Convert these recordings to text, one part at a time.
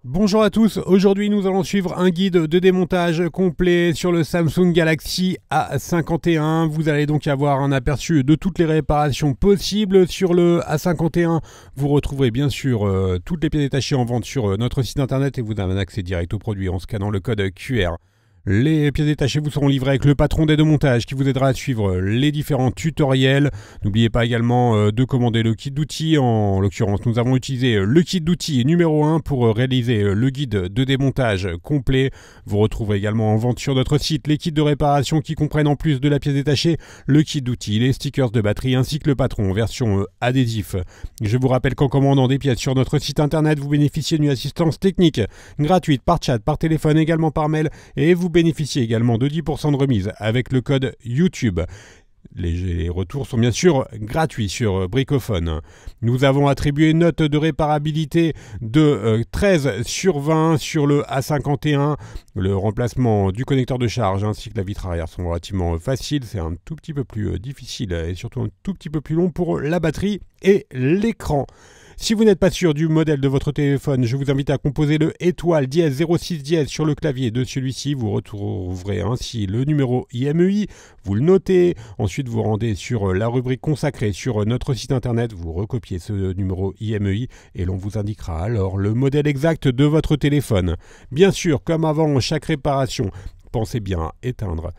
Bonjour à tous, aujourd'hui nous allons suivre un guide de démontage complet sur le Samsung Galaxy A51. Vous allez donc avoir un aperçu de toutes les réparations possibles sur le A51. Vous retrouverez bien sûr toutes les pièces détachées en vente sur notre site internet et vous avez un accès direct au produit en scannant le code QR. Les pièces détachées vous seront livrées avec le patron d'aide au montage qui vous aidera à suivre les différents tutoriels. N'oubliez pas également de commander le kit d'outils. En l'occurrence, nous avons utilisé le kit d'outils numéro 1 pour réaliser le guide de démontage complet. Vous retrouverez également en vente sur notre site les kits de réparation qui comprennent en plus de la pièce détachée le kit d'outils, les stickers de batterie ainsi que le patron en version adhésif. Je vous rappelle qu'en commandant des pièces sur notre site internet, vous bénéficiez d'une assistance technique gratuite par chat, par téléphone, également par mail et vous bénéficiez également de 10% de remise avec le code YouTube. Les retours sont bien sûr gratuits sur Bricophone. Nous avons attribué une note de réparabilité de 13 sur 20 sur le A51. Le remplacement du connecteur de charge ainsi que la vitre arrière sont relativement faciles. C'est un tout petit peu plus difficile et surtout un tout petit peu plus long pour la batterie et l'écran. Si vous n'êtes pas sûr du modèle de votre téléphone, je vous invite à composer le étoile dièse 06 dièse sur le clavier de celui-ci. Vous retrouverez ainsi le numéro IMEI, vous le notez, ensuite vous rendez sur la rubrique consacrée sur notre site internet, vous recopiez ce numéro IMEI et l'on vous indiquera alors le modèle exact de votre téléphone. Bien sûr, comme avant chaque réparation, pensez bien à éteindre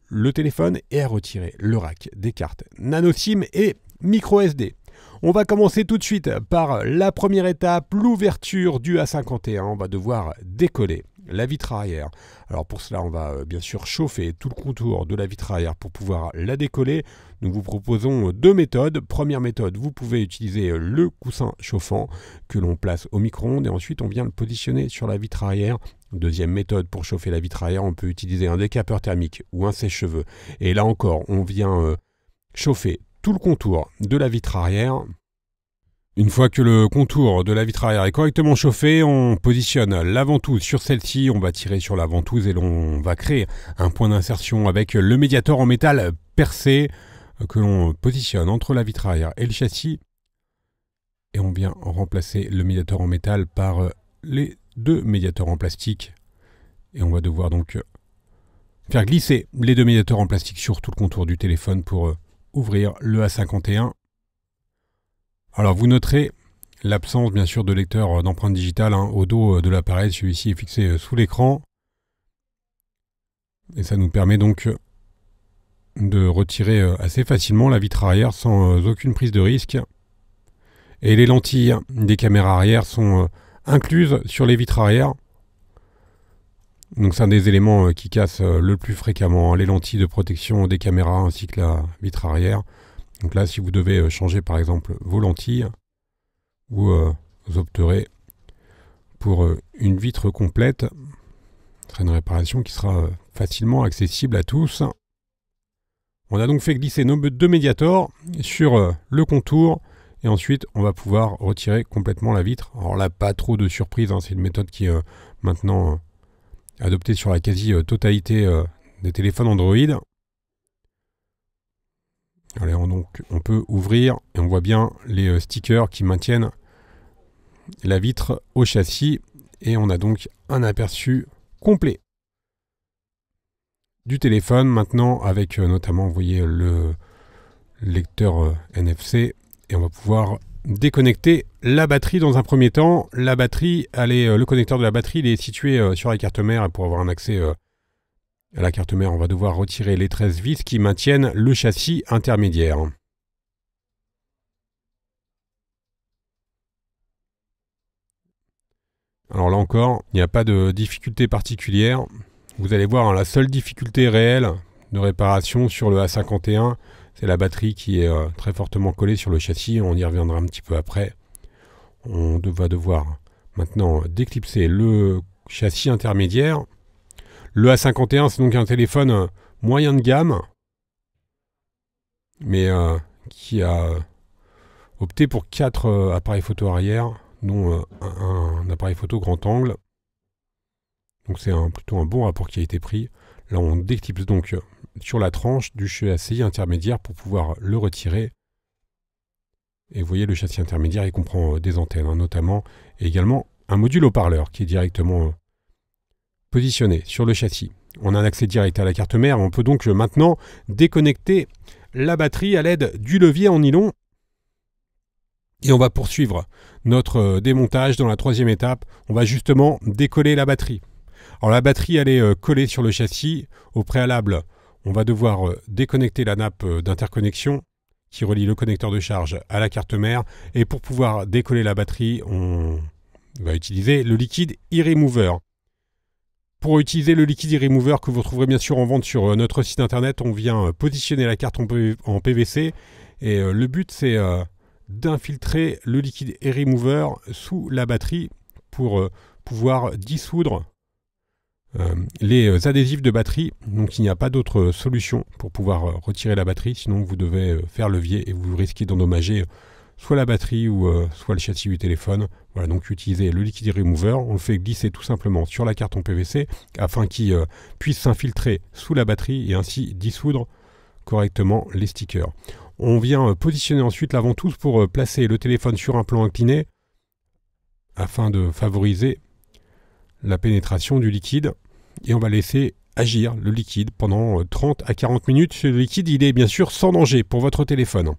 le téléphone et à retirer le rack des cartes nano SIM et micro SD. On va commencer tout de suite par la première étape, l'ouverture du A51. On va devoir décoller la vitre arrière. Alors pour cela, on va bien sûr chauffer tout le contour de la vitre arrière pour pouvoir la décoller. Nous vous proposons deux méthodes. Première méthode, vous pouvez utiliser le coussin chauffant que l'on place au micro-ondes et ensuite on vient le positionner sur la vitre arrière. Deuxième méthode, pour chauffer la vitre arrière, on peut utiliser un décapeur thermique ou un sèche-cheveux. Et là encore, on vient chauffer tout le contour de la vitre arrière. Une fois que le contour de la vitre arrière est correctement chauffé, on positionne la ventouse sur celle-ci, on va tirer sur la ventouse et l'on va créer un point d'insertion avec le médiator en métal percé que l'on positionne entre la vitre arrière et le châssis. Et on vient remplacer le médiator en métal par les deux médiators en plastique. Et on va devoir donc faire glisser les deux médiators en plastique sur tout le contour du téléphone pour ouvrir le A51. Alors vous noterez l'absence bien sûr de lecteur d'empreinte digitale au dos de l'appareil. Celui-ci est fixé sous l'écran. Et ça nous permet donc de retirer assez facilement la vitre arrière sans aucune prise de risque. Et les lentilles des caméras arrière sont incluses sur les vitres arrière. Donc c'est un des éléments qui cassent le plus fréquemment, les lentilles de protection des caméras ainsi que la vitre arrière. Donc là, si vous devez changer par exemple vos lentilles, vous opterez pour une vitre complète. Ce sera une réparation qui sera facilement accessible à tous. On a donc fait glisser nos deux médiators sur le contour et ensuite on va pouvoir retirer complètement la vitre. Alors là, pas trop de surprise, c'est une méthode qui est maintenant adoptée sur la quasi-totalité des téléphones Android. Allez, donc, on peut ouvrir et on voit bien les stickers qui maintiennent la vitre au châssis et on a donc un aperçu complet du téléphone maintenant avec notamment, vous voyez, le lecteur NFC et on va pouvoir déconnecter la batterie dans un premier temps. La batterie, le connecteur de la batterie il est situé sur la carte mère et pour avoir un accès à la carte mère, on va devoir retirer les 13 vis qui maintiennent le châssis intermédiaire. Alors là encore, il n'y a pas de difficulté particulière. Vous allez voir, la seule difficulté réelle de réparation sur le A51, c'est la batterie qui est très fortement collée sur le châssis. On y reviendra un petit peu après. On va devoir maintenant déclipser le châssis intermédiaire. Le A51, c'est donc un téléphone moyen de gamme, mais qui a opté pour 4 appareils photo arrière, dont un appareil photo grand angle. Donc c'est plutôt un bon rapport qui a été pris. Là, on déclipse donc sur la tranche du châssis intermédiaire pour pouvoir le retirer. Et vous voyez, le châssis intermédiaire, il comprend des antennes, notamment, et également un module haut-parleur qui est directement positionné sur le châssis. On a un accès direct à la carte mère. On peut donc maintenant déconnecter la batterie à l'aide du levier en nylon. Et on va poursuivre notre démontage dans la troisième étape. On va justement décoller la batterie. Alors la batterie, elle est collée sur le châssis. Au préalable, on va devoir déconnecter la nappe d'interconnexion qui relie le connecteur de charge à la carte mère. Et pour pouvoir décoller la batterie, on va utiliser le liquide e-remover. Pour utiliser le liquide e-remover que vous trouverez bien sûr en vente sur notre site internet, on vient positionner la carte en PVC. Et le but, c'est d'infiltrer le liquide e-remover sous la batterie pour pouvoir dissoudre les adhésifs de batterie. Donc il n'y a pas d'autre solution pour pouvoir retirer la batterie, sinon vous devez faire levier et vous risquez d'endommager soit la batterie ou soit le châssis du téléphone. Voilà, donc utilisez le liquide remover, on le fait glisser tout simplement sur la carte en PVC afin qu'il puisse s'infiltrer sous la batterie et ainsi dissoudre correctement les stickers. On vient positionner ensuite la ventouse pour placer le téléphone sur un plan incliné afin de favoriser la pénétration du liquide et on va laisser agir le liquide pendant 30 à 40 minutes. Ce liquide, il est bien sûr sans danger pour votre téléphone.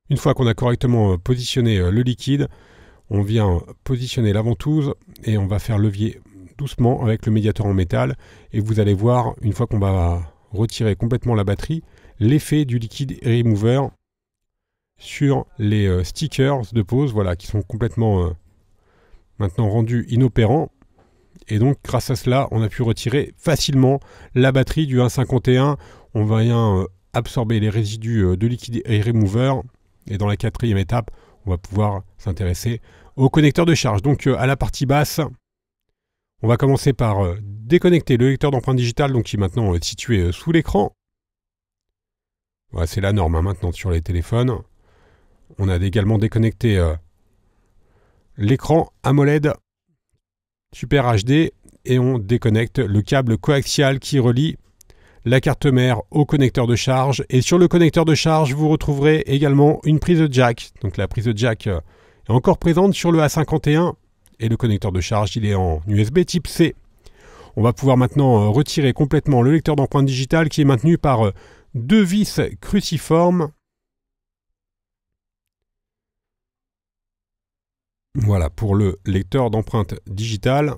Une fois qu'on a correctement positionné le liquide, on vient positionner la ventouse et on va faire levier doucement avec le médiateur en métal et vous allez voir, une fois qu'on va retirer complètement la batterie, l'effet du liquide remover sur les stickers de pause, voilà, qui sont complètement maintenant rendus inopérants. Et donc grâce à cela, on a pu retirer facilement la batterie du A51. On vient absorber les résidus de liquide remover. Et dans la quatrième étape, on va pouvoir s'intéresser au connecteur de charge. Donc à la partie basse, on va commencer par déconnecter le lecteur d'empreintes digitales, donc qui est maintenant situé sous l'écran. Voilà, c'est la norme hein, maintenant sur les téléphones. On a également déconnecté l'écran AMOLED Super HD et on déconnecte le câble coaxial qui relie la carte mère au connecteur de charge. Et sur le connecteur de charge, vous retrouverez également une prise jack. Donc la prise jack est encore présente sur le A51 et le connecteur de charge, il est en USB type C. On va pouvoir maintenant retirer complètement le lecteur d'empreintes digitales qui est maintenu par deux vis cruciformes. Voilà pour le lecteur d'empreintes digitales.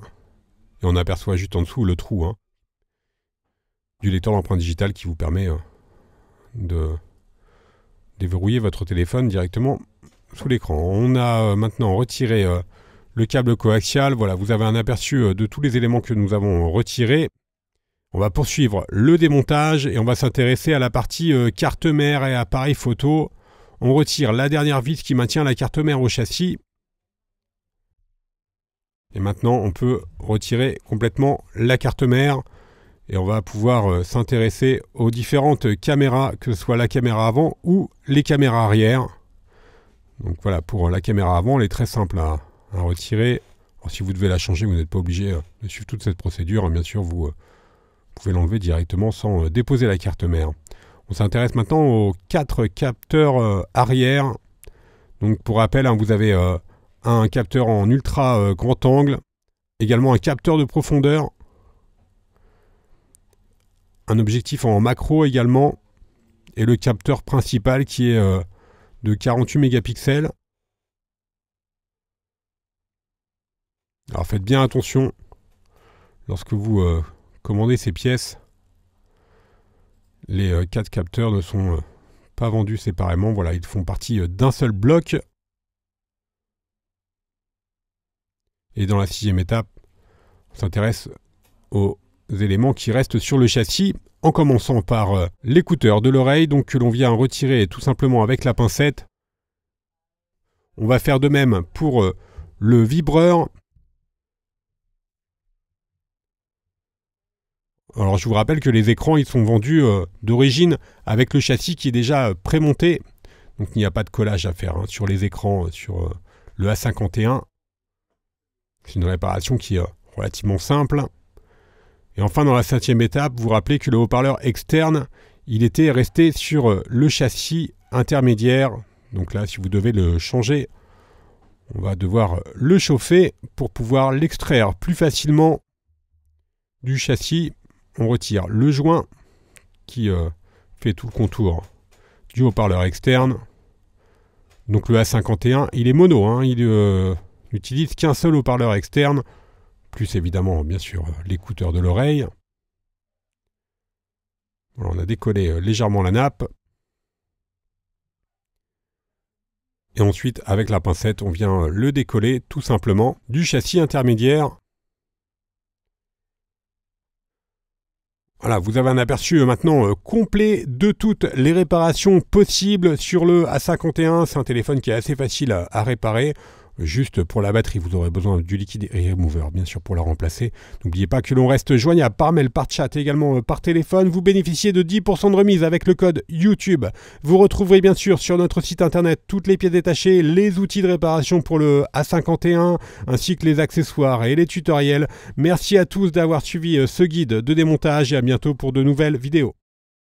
Et on aperçoit juste en dessous le trou du lecteur d'empreintes digitales qui vous permet de déverrouiller votre téléphone directement sous l'écran. On a maintenant retiré le câble coaxial. Voilà, vous avez un aperçu de tous les éléments que nous avons retirés. On va poursuivre le démontage et on va s'intéresser à la partie carte mère et appareil photo. On retire la dernière vis qui maintient la carte mère au châssis. Et maintenant, on peut retirer complètement la carte mère. Et on va pouvoir s'intéresser aux différentes caméras, que ce soit la caméra avant ou les caméras arrière. Donc voilà, pour la caméra avant, elle est très simple à retirer. Alors, si vous devez la changer, vous n'êtes pas obligé de suivre toute cette procédure. Bien sûr, vous pouvez l'enlever directement sans déposer la carte mère. On s'intéresse maintenant aux 4 capteurs arrière. Donc pour rappel, hein, vous avez un capteur en ultra grand angle, également un capteur de profondeur, un objectif en macro également, et le capteur principal qui est de 48 mégapixels. Alors faites bien attention lorsque vous commandez ces pièces. Les 4 capteurs ne sont pas vendus séparément. Voilà, ils font partie d'un seul bloc. Et dans la 6e étape, on s'intéresse aux éléments qui restent sur le châssis, en commençant par l'écouteur de l'oreille, donc que l'on vient retirer tout simplement avec la pincette. On va faire de même pour le vibreur. Alors je vous rappelle que les écrans ils sont vendus d'origine avec le châssis qui est déjà prémonté. Donc il n'y a pas de collage à faire hein, sur les écrans, sur le A51. C'est une réparation qui est relativement simple. Et enfin dans la 5e étape, vous vous rappelez que le haut-parleur externe, il était resté sur le châssis intermédiaire. Donc là, si vous devez le changer, On va devoir le chauffer pour pouvoir l'extraire plus facilement du châssis. On retire le joint qui fait tout le contour du haut-parleur externe. Donc le A51, il est mono, hein, il n'utilise qu'un seul haut-parleur externe, plus évidemment, bien sûr, l'écouteur de l'oreille. Voilà, on a décollé légèrement la nappe. Et ensuite, avec la pincette, on vient le décoller tout simplement du châssis intermédiaire. Voilà, vous avez un aperçu maintenant complet de toutes les réparations possibles sur le A51. C'est un téléphone qui est assez facile à réparer. Juste pour la batterie, vous aurez besoin du liquide remover, bien sûr, pour la remplacer. N'oubliez pas que l'on reste joignable par mail, par chat et également par téléphone. Vous bénéficiez de 10% de remise avec le code YouTube. Vous retrouverez bien sûr sur notre site internet toutes les pièces détachées, les outils de réparation pour le A51, ainsi que les accessoires et les tutoriels. Merci à tous d'avoir suivi ce guide de démontage et à bientôt pour de nouvelles vidéos.